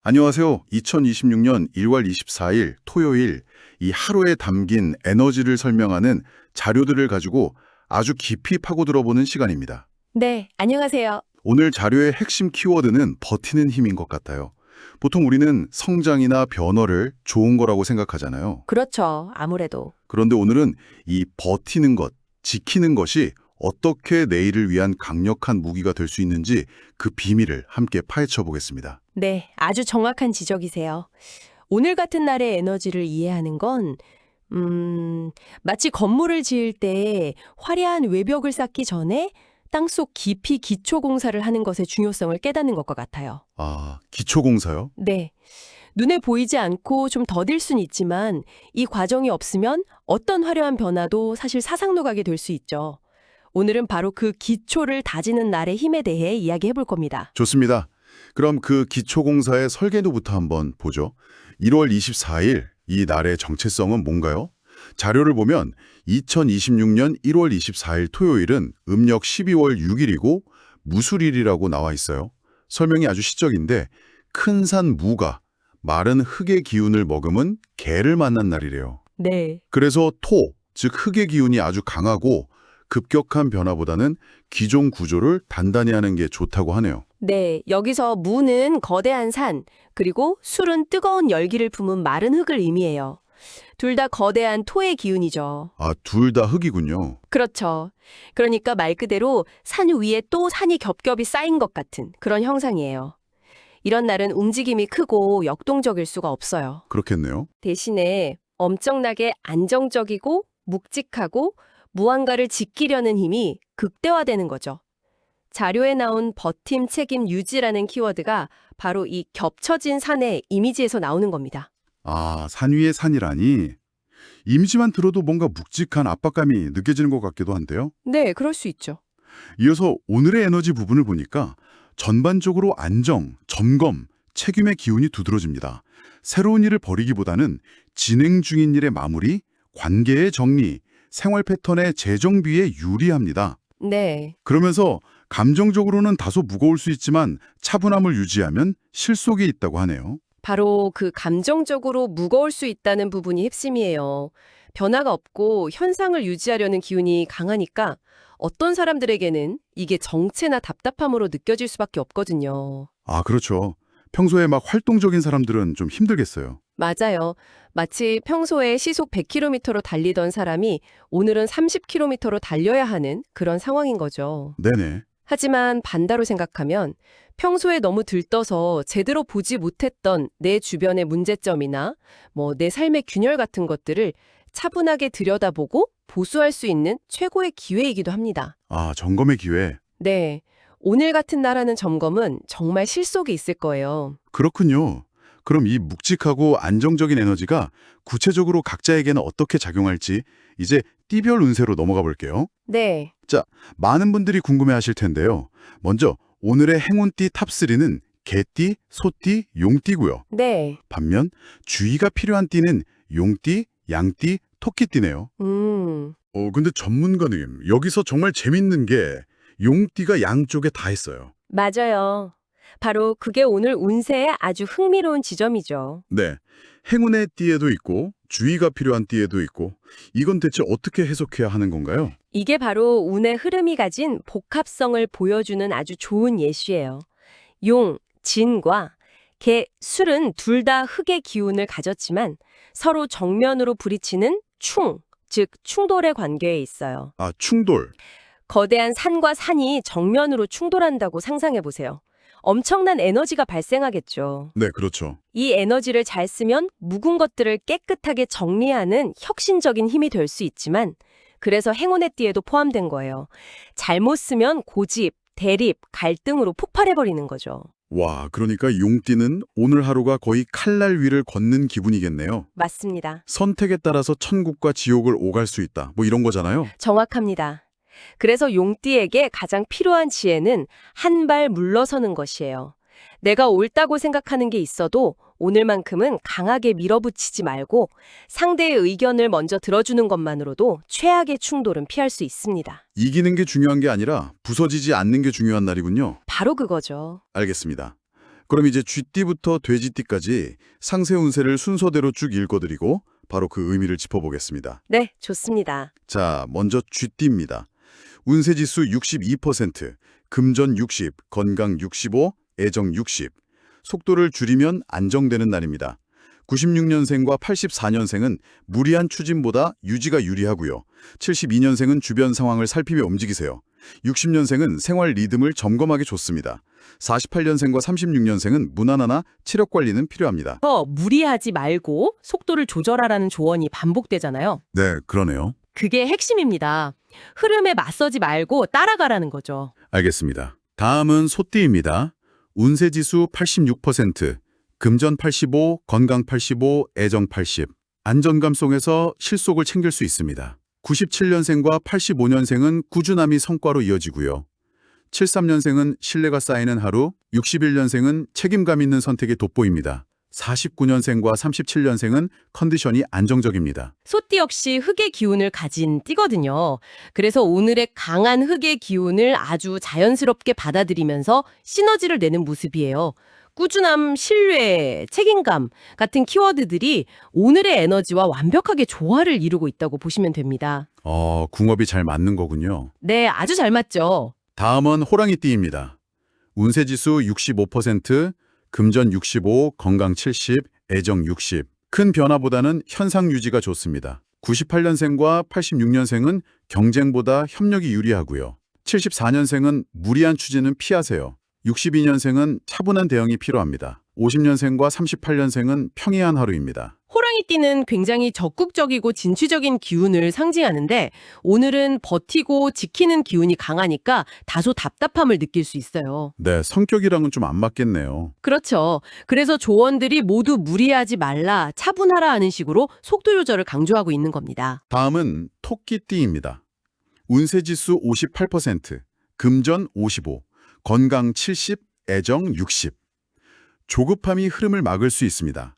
안녕하세요. 2026년 1월 24일 토요일 이 하루에 담긴 에너지를 설명하는 자료들을 가지고 아주 깊이 파고들어보는 시간입니다. 네, 안녕하세요. 오늘 자료의 핵심 키워드는 버티는 힘인 것 같아요. 보통 우리는 성장이나 변화를 좋은 거라고 생각하잖아요. 그렇죠. 아무래도. 그런데 오늘은 이 버티는 것, 지키는 것이 어떻게 내일을 위한 강력한 무기가 될 수 있는지 그 비밀을 함께 파헤쳐 보겠습니다. 네, 아주 정확한 지적이세요. 오늘 같은 날의 에너지를 이해하는 건, 마치 건물을 지을 때 화려한 외벽을 쌓기 전에 땅속 깊이 기초 공사를 하는 것의 중요성을 깨닫는 것과 같아요. 아, 기초공사요? 네. 눈에 보이지 않고 좀 더딜 순 있지만 이 과정이 없으면 어떤 화려한 변화도 사실 사상로가게 될 수 있죠. 오늘은 바로 그 기초를 다지는 날의 힘에 대해 이야기해 볼 겁니다. 좋습니다. 그럼 그 기초공사의 설계도부터 한번 보죠. 1월 24일 이 날의 정체성은 뭔가요? 자료를 보면 2026년 1월 24일 토요일은 음력 12월 6일이고 무술일이라고 나와 있어요. 설명이 아주 시적인데 큰 산 무가 마른 흙의 기운을 머금은 개를 만난 날이래요. 네. 그래서 토, 즉 흙의 기운이 아주 강하고 급격한 변화보다는 기존 구조를 단단히 하는 게 좋다고 하네요. 네, 여기서 무는 거대한 산, 그리고 술은 뜨거운 열기를 품은 마른 흙을 의미해요. 둘 다 거대한 토의 기운이죠. 아, 둘 다 흙이군요. 그렇죠. 그러니까 말 그대로 산 위에 또 산이 겹겹이 쌓인 것 같은 그런 형상이에요. 이런 날은 움직임이 크고 역동적일 수가 없어요. 그렇겠네요. 대신에 엄청나게 안정적이고 묵직하고 무언가를 지키려는 힘이 극대화되는 거죠. 자료에 나온 버팀, 책임, 유지라는 키워드가 바로 이 겹쳐진 산의 이미지에서 나오는 겁니다. 아, 산 위의 산이라니. 이미지만 들어도 뭔가 묵직한 압박감이 느껴지는 것 같기도 한데요. 네, 그럴 수 있죠. 이어서 오늘의 에너지 부분을 보니까 전반적으로 안정, 점검, 책임의 기운이 두드러집니다. 새로운 일을 벌이기보다는 진행 중인 일의 마무리, 관계의 정리, 생활 패턴의 재정비에 유리합니다. 네, 그러면서 감정적으로는 다소 무거울 수 있지만 차분함을 유지하면 실속이 있다고 하네요. 바로 그 감정적으로 무거울 수 있다는 부분이 핵심이에요. 변화가 없고 현상을 유지하려는 기운이 강하니까 어떤 사람들에게는 이게 정체나 답답함으로 느껴질 수밖에 없거든요. 아, 그렇죠. 평소에 막 활동적인 사람들은 좀 힘들겠어요. 맞아요. 마치 평소에 시속 100km로 달리던 사람이 오늘은 30km로 달려야 하는 그런 상황인 거죠. 네네. 하지만 반대로 생각하면 평소에 너무 들떠서 제대로 보지 못했던 내 주변의 문제점이나 내 삶의 균열 같은 것들을 차분하게 들여다보고 보수할 수 있는 최고의 기회이기도 합니다. 아, 점검의 기회. 네. 오늘 같은 날 하는 점검은 정말 실속이 있을 거예요. 그렇군요. 그럼 이 묵직하고 안정적인 에너지가 구체적으로 각자에게는 어떻게 작용할지 이제 띠별 운세로 넘어가 볼게요. 네. 자, 많은 분들이 궁금해하실 텐데요. 먼저 오늘의 행운띠 탑3는 개띠, 소띠, 용띠고요. 네. 반면 주의가 필요한 띠는 용띠, 양띠, 토끼띠네요. 근데 전문가님, 여기서 정말 재밌는 게 용띠가 양쪽에 다 했어요. 맞아요. 바로 그게 오늘 운세의 아주 흥미로운 지점이죠. 네, 행운의 띠에도 있고 주의가 필요한 띠에도 있고 이건 대체 어떻게 해석해야 하는 건가요? 이게 바로 운의 흐름이 가진 복합성을 보여주는 아주 좋은 예시예요. 용, 진과 개, 술은 둘 다 흙의 기운을 가졌지만 서로 정면으로 부딪히는 즉 충돌의 관계에 있어요. 아, 충돌. 거대한 산과 산이 정면으로 충돌한다고 상상해 보세요. 엄청난 에너지가 발생하겠죠. 네, 그렇죠. 이 에너지를 잘 쓰면 묵은 것들을 깨끗하게 정리하는 혁신적인 힘이 될 수 있지만 그래서 행운의 띠에도 포함된 거예요. 잘못 쓰면 고집, 대립, 갈등으로 폭발해버리는 거죠. 와, 그러니까 용띠는 오늘 하루가 거의 칼날 위를 걷는 기분이겠네요. 맞습니다. 선택에 따라서 천국과 지옥을 오갈 수 있다. 뭐 이런 거잖아요. 정확합니다. 그래서 용띠에게 가장 필요한 지혜는 한 발 물러서는 것이에요. 내가 옳다고 생각하는 게 있어도 오늘만큼은 강하게 밀어붙이지 말고 상대의 의견을 먼저 들어주는 것만으로도 최악의 충돌은 피할 수 있습니다. 이기는 게 중요한 게 아니라 부서지지 않는 게 중요한 날이군요. 바로 그거죠. 알겠습니다. 그럼 이제 쥐띠부터 돼지띠까지 상세 운세를 순서대로 쭉 읽어드리고 바로 그 의미를 짚어보겠습니다. 네, 좋습니다. 자, 먼저 쥐띠입니다. 운세지수 62%, 금전 60, 건강 65, 애정 60. 속도를 줄이면 안정되는 날입니다. 96년생과 84년생은 무리한 추진보다 유지가 유리하고요. 72년생은 주변 상황을 살피며 움직이세요. 60년생은 생활 리듬을 점검하기 좋습니다. 48년생과 36년생은 무난하나 체력 관리는 필요합니다. 무리하지 말고 속도를 조절하라는 조언이 반복되잖아요. 네, 그러네요. 그게 핵심입니다. 흐름에 맞서지 말고 따라가라는 거죠. 알겠습니다. 다음은 소띠입니다. 운세지수 86%, 금전 85, 건강 85, 애정 80. 안정감 속에서 실속을 챙길 수 있습니다. 97년생과 85년생은 꾸준함이 성과로 이어지고요. 73년생은 신뢰가 쌓이는 하루, 61년생은 책임감 있는 선택이 돋보입니다. 49년생과 37년생은 컨디션이 안정적입니다. 소띠 역시 흙의 기운을 가진 띠거든요. 그래서 오늘의 강한 흙의 기운을 아주 자연스럽게 받아들이면서 시너지를 내는 모습이에요. 꾸준함, 신뢰, 책임감 같은 키워드들이 오늘의 에너지와 완벽하게 조화를 이루고 있다고 보시면 됩니다. 궁합이 잘 맞는 거군요. 네, 아주 잘 맞죠. 다음은 호랑이띠입니다. 운세지수 65%, 금전 65, 건강 70, 애정 60. 큰 변화보다는 현상 유지가 좋습니다. 98년생과 86년생은 경쟁보다 협력이 유리하고요. 74년생은 무리한 추진은 피하세요. 62년생은 차분한 대응이 필요합니다. 50년생과 38년생은 평이한 하루입니다. 호랑이띠는 굉장히 적극적이고 진취적인 기운을 상징하는데 오늘은 버티고 지키는 기운이 강하니까 다소 답답함을 느낄 수 있어요. 네, 성격이랑은 좀 안 맞겠네요. 그렇죠. 그래서 조언들이 모두 무리하지 말라, 차분하라 하는 식으로 속도 조절을 강조하고 있는 겁니다. 다음은 토끼띠입니다. 운세지수 58%, 금전 55, 건강 70, 애정 60. 조급함이 흐름을 막을 수 있습니다.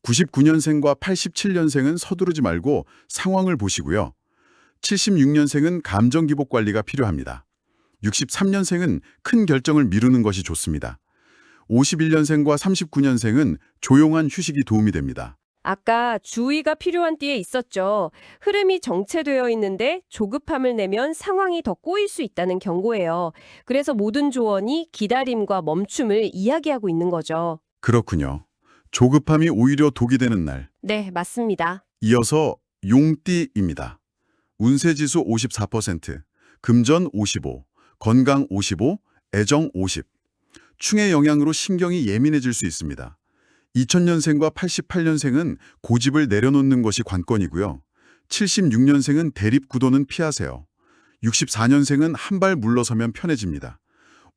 99년생과 87년생은 서두르지 말고 상황을 보시고요. 76년생은 감정 기복 관리가 필요합니다. 63년생은 큰 결정을 미루는 것이 좋습니다. 51년생과 39년생은 조용한 휴식이 도움이 됩니다. 아까 주의가 필요한 띠에 있었죠. 흐름이 정체되어 있는데 조급함을 내면 상황이 더 꼬일 수 있다는 경고예요. 그래서 모든 조언이 기다림과 멈춤을 이야기하고 있는 거죠. 그렇군요. 조급함이 오히려 독이 되는 날. 네, 맞습니다. 이어서 용띠입니다. 운세지수 54%, 금전 55, 건강 55, 애정 50. 충의 영향으로 신경이 예민해질 수 있습니다. 2000년생과 88년생은 고집을 내려놓는 것이 관건이고요. 76년생은 대립 구도는 피하세요. 64년생은 한 발 물러서면 편해집니다.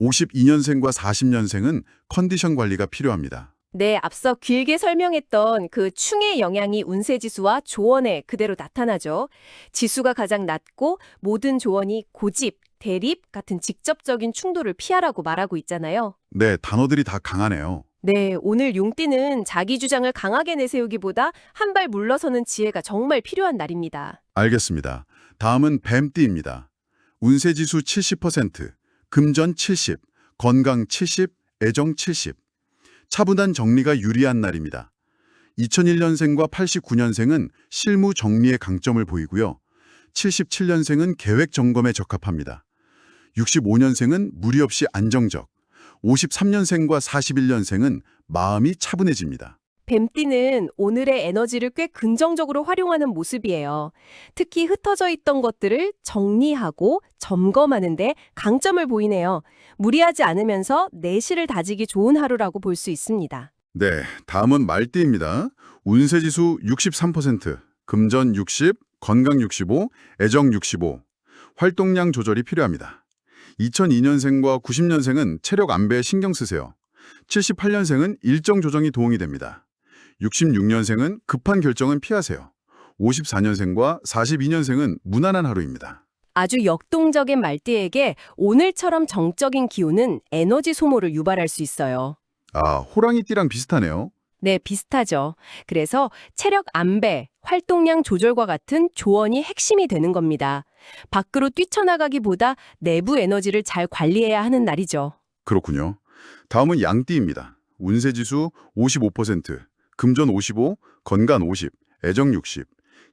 52년생과 40년생은 컨디션 관리가 필요합니다. 네, 앞서 길게 설명했던 그 충의 영향이 운세지수와 조언에 그대로 나타나죠. 지수가 가장 낮고 모든 조언이 고집, 대립 같은 직접적인 충돌을 피하라고 말하고 있잖아요. 네, 단어들이 다 강하네요. 네, 오늘 용띠는 자기 주장을 강하게 내세우기보다 한 발 물러서는 지혜가 정말 필요한 날입니다. 알겠습니다. 다음은 뱀띠입니다. 운세지수 70%, 금전 70, 건강 70, 애정 70. 차분한 정리가 유리한 날입니다. 2001년생과 89년생은 실무 정리의 강점을 보이고요. 77년생은 계획 점검에 적합합니다. 65년생은 무리 없이 안정적, 53년생과 41년생은 마음이 차분해집니다. 뱀띠는 오늘의 에너지를 꽤 긍정적으로 활용하는 모습이에요. 특히 흩어져 있던 것들을 정리하고 점검하는데 강점을 보이네요. 무리하지 않으면서 내실을 다지기 좋은 하루라고 볼 수 있습니다. 네, 다음은 말띠입니다. 운세지수 63%, 금전 60, 건강 65, 애정 65. 활동량 조절이 필요합니다. 2002년생과 90년생은 체력 안배에 신경 쓰세요. 78년생은 일정 조정이 도움이 됩니다. 66년생은 급한 결정은 피하세요. 54년생과 42년생은 무난한 하루입니다. 아주 역동적인 말띠에게 오늘처럼 정적인 기운은 에너지 소모를 유발할 수 있어요. 호랑이띠랑 비슷하네요. 네, 비슷하죠. 그래서 체력 안배, 활동량 조절과 같은 조언이 핵심이 되는 겁니다. 밖으로 뛰쳐나가기보다 내부 에너지를 잘 관리해야 하는 날이죠. 그렇군요. 다음은 양띠입니다. 운세지수 55%, 금전 55, 건강 50, 애정 60.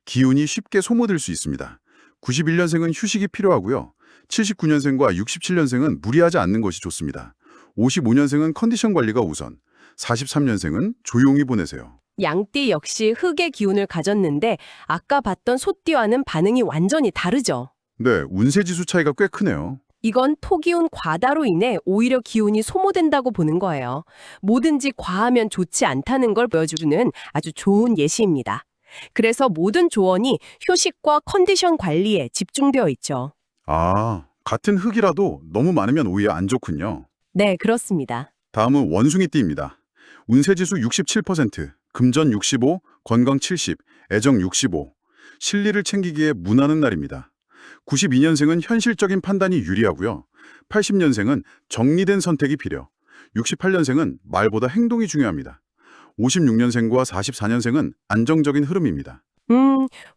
기운이 쉽게 소모될 수 있습니다. 91년생은 휴식이 필요하고요. 79년생과 67년생은 무리하지 않는 것이 좋습니다. 55년생은 컨디션 관리가 우선, 43년생은 조용히 보내세요. 양띠 역시 흑의 기운을 가졌는데 아까 봤던 소띠와는 반응이 완전히 다르죠. 네, 운세지수 차이가 꽤 크네요. 이건 토기운 과다로 인해 오히려 기운이 소모된다고 보는 거예요. 뭐든지 과하면 좋지 않다는 걸 보여주는 아주 좋은 예시입니다. 그래서 모든 조언이 휴식과 컨디션 관리에 집중되어 있죠. 아, 같은 흑이라도 너무 많으면 오히려 안 좋군요. 네, 그렇습니다. 다음은 원숭이띠입니다. 운세지수 67%, 금전 65, 건강 70, 애정 65. 실리를 챙기기에 무난한 날입니다. 92년생은 현실적인 판단이 유리하고요. 80년생은 정리된 선택이 필요. 68년생은 말보다 행동이 중요합니다. 56년생과 44년생은 안정적인 흐름입니다.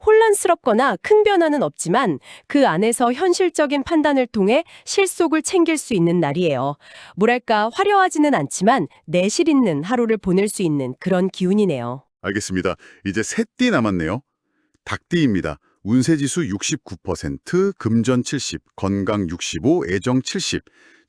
혼란스럽거나 큰 변화는 없지만 그 안에서 현실적인 판단을 통해 실속을 챙길 수 있는 날이에요. 뭐랄까 화려하지는 않지만 내실 있는 하루를 보낼 수 있는 그런 기운이네요. 알겠습니다. 이제 세 띠 남았네요. 닭띠입니다. 운세지수 69%, 금전 70, 건강 65, 애정 70.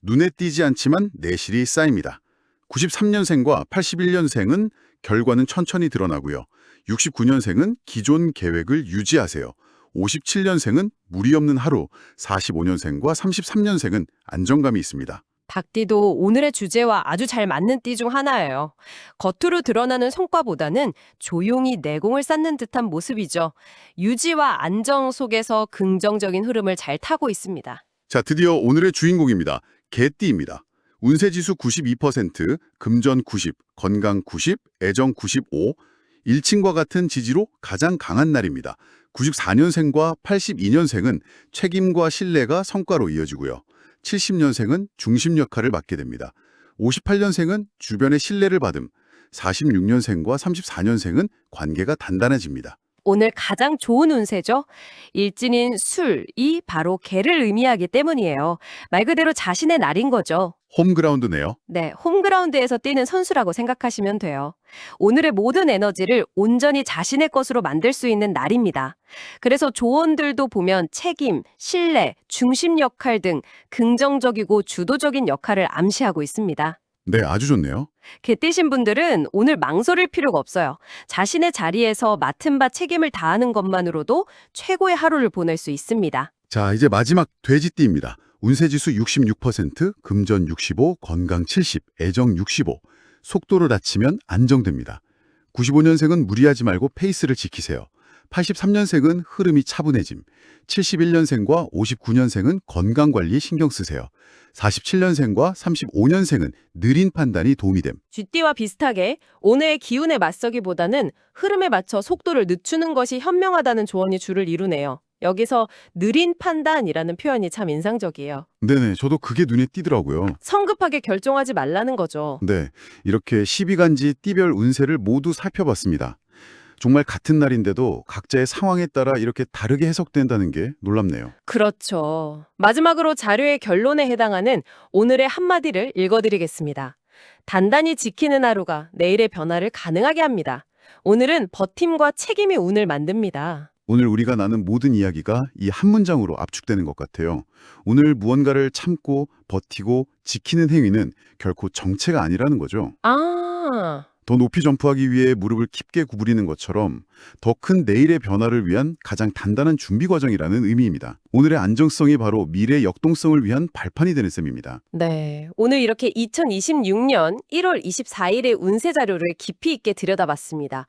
눈에 띄지 않지만 내실이 쌓입니다. 93년생과 81년생은 결과는 천천히 드러나고요. 69년생은 기존 계획을 유지하세요. 57년생은 무리 없는 하루, 45년생과 33년생은 안정감이 있습니다. 닭띠도 오늘의 주제와 아주 잘 맞는 띠 중 하나예요. 겉으로 드러나는 성과보다는 조용히 내공을 쌓는 듯한 모습이죠. 유지와 안정 속에서 긍정적인 흐름을 잘 타고 있습니다. 자, 드디어 오늘의 주인공입니다. 개띠입니다. 운세지수 92%, 금전 90, 건강 90, 애정 95, 일친과 같은 지지로 가장 강한 날입니다. 94년생과 82년생은 책임과 신뢰가 성과로 이어지고요. 70년생은 중심 역할을 맡게 됩니다. 58년생은 주변의 신뢰를 받음, 46년생과 34년생은 관계가 단단해집니다. 오늘 가장 좋은 운세죠. 일진인 술이 바로 개를 의미하기 때문이에요. 말 그대로 자신의 날인 거죠. 홈그라운드네요. 네, 홈그라운드에서 뛰는 선수라고 생각하시면 돼요. 오늘의 모든 에너지를 온전히 자신의 것으로 만들 수 있는 날입니다. 그래서 조언들도 보면 책임, 신뢰, 중심 역할 등 긍정적이고 주도적인 역할을 암시하고 있습니다. 네, 아주 좋네요. 개띠신 분들은 오늘 망설일 필요가 없어요. 자신의 자리에서 맡은 바 책임을 다하는 것만으로도 최고의 하루를 보낼 수 있습니다. 자, 이제 마지막 돼지띠입니다. 운세지수 66%, 금전 65, 건강 70, 애정 65. 속도를 낮추면 안정됩니다. 95년생은 무리하지 말고 페이스를 지키세요. 83년생은 흐름이 차분해짐. 71년생과 59년생은 건강관리에 신경 쓰세요. 47년생과 35년생은 느린 판단이 도움이 됨. 쥐띠와 비슷하게 오늘의 기운에 맞서기보다는 흐름에 맞춰 속도를 늦추는 것이 현명하다는 조언이 주를 이루네요. 여기서 느린 판단이라는 표현이 참 인상적이에요. 네네, 저도 그게 눈에 띄더라고요. 성급하게 결정하지 말라는 거죠. 네, 이렇게 12간지 띠별 운세를 모두 살펴봤습니다. 정말 같은 날인데도 각자의 상황에 따라 이렇게 다르게 해석된다는 게 놀랍네요. 그렇죠. 마지막으로 자료의 결론에 해당하는 오늘의 한마디를 읽어드리겠습니다. 단단히 지키는 하루가 내일의 변화를 가능하게 합니다. 오늘은 버팀과 책임이 운을 만듭니다. 오늘 우리가 나눈 모든 이야기가 이 한 문장으로 압축되는 것 같아요. 오늘 무언가를 참고 버티고 지키는 행위는 결코 정체가 아니라는 거죠. 더 높이 점프하기 위해 무릎을 깊게 구부리는 것처럼 더 큰 내일의 변화를 위한 가장 단단한 준비 과정이라는 의미입니다. 오늘의 안정성이 바로 미래의 역동성을 위한 발판이 되는 셈입니다. 네, 오늘 이렇게 2026년 1월 24일의 운세 자료를 깊이 있게 들여다봤습니다.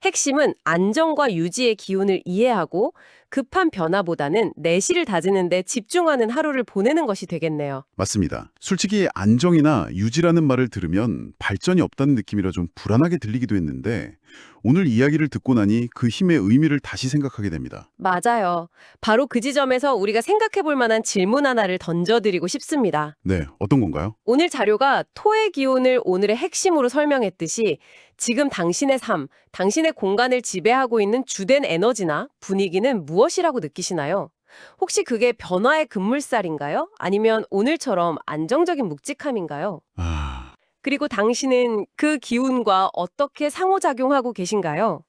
핵심은 안정과 유지의 기운을 이해하고 급한 변화보다는 내실을 다지는 데 집중하는 하루를 보내는 것이 되겠네요. 맞습니다. 솔직히 안정이나 유지라는 말을 들으면 발전이 없다는 느낌이라 좀 불안하게 들리기도 했는데 오늘 이야기를 듣고 나니 그 힘의 의미를 다시 생각하게 됩니다. 맞아요. 바로 그 지점에서 우리가 생각해 볼 만한 질문 하나를 던져드리고 싶습니다. 네, 어떤 건가요? 오늘 자료가 토의 기운을 오늘의 핵심으로 설명했듯이 지금 당신의 삶, 당신의 공간을 지배하고 있는 주된 에너지나 분위기는 무엇이라고 느끼시나요? 혹시 그게 변화의 급물살인가요? 아니면 오늘처럼 안정적인 묵직함인가요? 그리고 당신은 그 기운과 어떻게 상호작용하고 계신가요?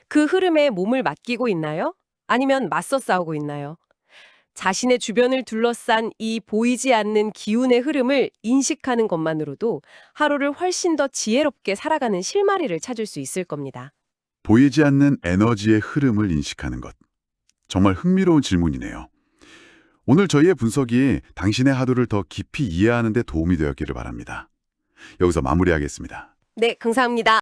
그 흐름에 몸을 맡기고 있나요? 아니면 맞서 싸우고 있나요? 자신의 주변을 둘러싼 이 보이지 않는 기운의 흐름을 인식하는 것만으로도 하루를 훨씬 더 지혜롭게 살아가는 실마리를 찾을 수 있을 겁니다. 보이지 않는 에너지의 흐름을 인식하는 것. 정말 흥미로운 질문이네요. 오늘 저희의 분석이 당신의 하루를 더 깊이 이해하는 데 도움이 되었기를 바랍니다. 여기서 마무리하겠습니다. 네, 감사합니다.